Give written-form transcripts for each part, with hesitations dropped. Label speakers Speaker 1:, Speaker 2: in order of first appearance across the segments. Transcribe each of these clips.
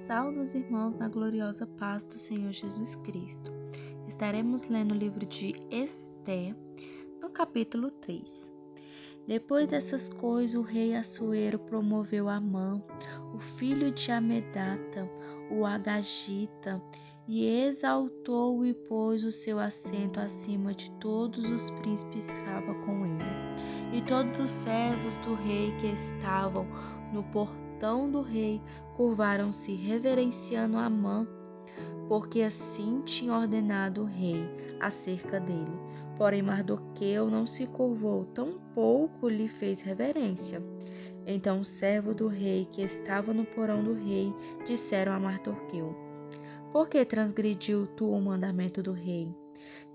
Speaker 1: Saudos irmãos na gloriosa paz do Senhor Jesus Cristo. Estaremos lendo o livro de Ester, no capítulo 3. Depois dessas coisas, o rei Assuero promoveu Amã, o filho de Amedata, o Agagita, e exaltou-o e pôs o seu assento acima de todos os príncipes que estavam com ele. E todos os servos do rei que estavam no portão do rei curvaram-se reverenciando Amã, porque assim tinha ordenado o rei acerca dele. Porém Mardoqueu não se curvou, tampouco lhe fez reverência. Então o servo do rei que estava no porão do rei disseram a Mardoqueu: por que transgrediu tu o mandamento do rei?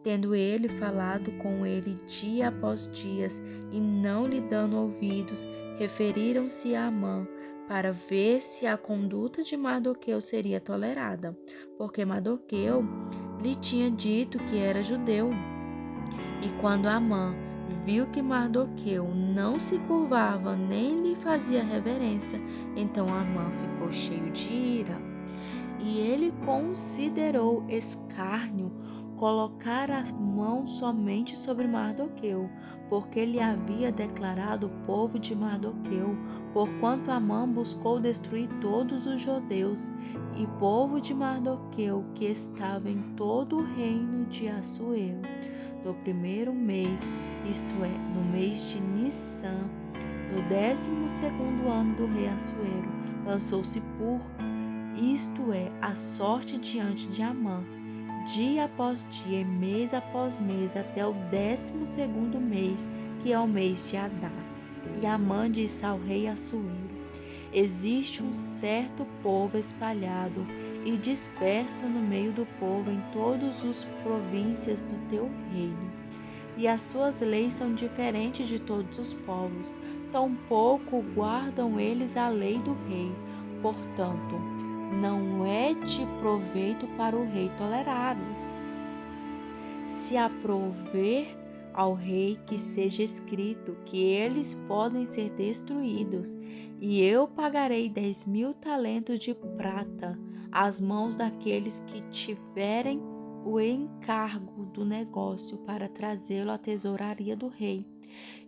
Speaker 1: Tendo ele falado com ele dia após dias e não lhe dando ouvidos, referiram-se a Amã para ver se a conduta de Mardoqueu seria tolerada, porque Mardoqueu lhe tinha dito que era judeu. E quando Amã viu que Mardoqueu não se curvava nem lhe fazia reverência, então Amã ficou cheio de ira. E ele considerou escárnio colocar a mão somente sobre Mardoqueu, porque lhe havia declarado o povo de Mardoqueu, porquanto Amã buscou destruir todos os judeus e povo de Mardoqueu que estava em todo o reino de Assuero. No primeiro mês, isto é, no mês de Nissan, no 12º ano do rei Assuero, lançou-se por isto é, a sorte diante de Amã, dia após dia e mês após mês, até o 12º mês, que é o mês de Adar. E Amã disse ao rei Assuero: existe um certo povo espalhado e disperso no meio do povo em todas as províncias do teu reino, e as suas leis são diferentes de todos os povos, tampouco guardam eles a lei do rei. Portanto, não é de proveito para o rei tolerá-los. Se aprover ao rei que seja escrito que eles podem ser destruídos, e eu pagarei 10.000 talentos de prata às mãos daqueles que tiverem o encargo do negócio para trazê-lo à tesouraria do rei.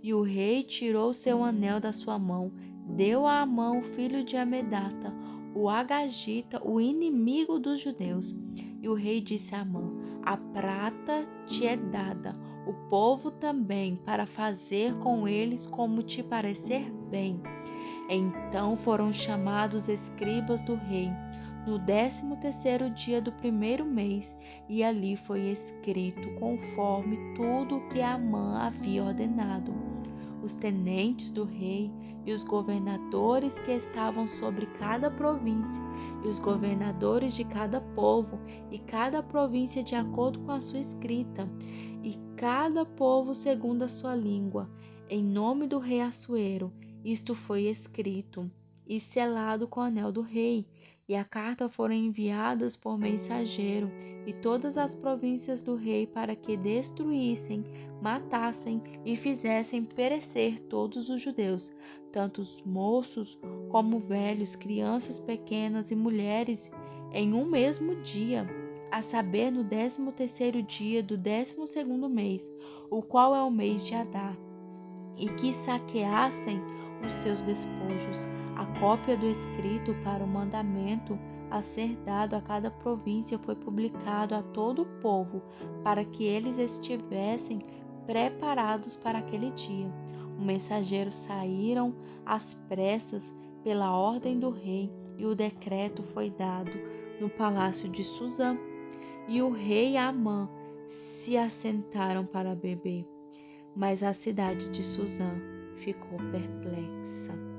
Speaker 1: E o rei tirou seu anel da sua mão, deu a Amã, o filho de Amedata, o Agagita, o inimigo dos judeus. E o rei disse a Amã: a prata te é dada, o povo também, para fazer com eles como te parecer bem. Então foram chamados escribas do rei no 13º dia do primeiro mês, e ali foi escrito conforme tudo o que Amã havia ordenado. Os tenentes do rei e os governadores que estavam sobre cada província, e os governadores de cada povo, e cada província de acordo com a sua escrita, e cada povo segundo a sua língua, em nome do rei Assuero, isto foi escrito e selado com o anel do rei. E a carta foram enviadas por mensageiro e todas as províncias do rei para que destruíssem, matassem e fizessem perecer todos os judeus, tanto os moços como velhos, crianças pequenas e mulheres, em um mesmo dia, a saber, no 13º dia do 12º mês, o qual é o mês de Adar, e que saqueassem os seus despojos. A cópia do escrito para o mandamento a ser dado a cada província foi publicado a todo o povo, para que eles estivessem preparados para aquele dia. Os mensageiros saíram às pressas pela ordem do rei, e o decreto foi dado no palácio de Susã. E o rei e Amã se assentaram para beber, mas a cidade de Susã ficou perplexa.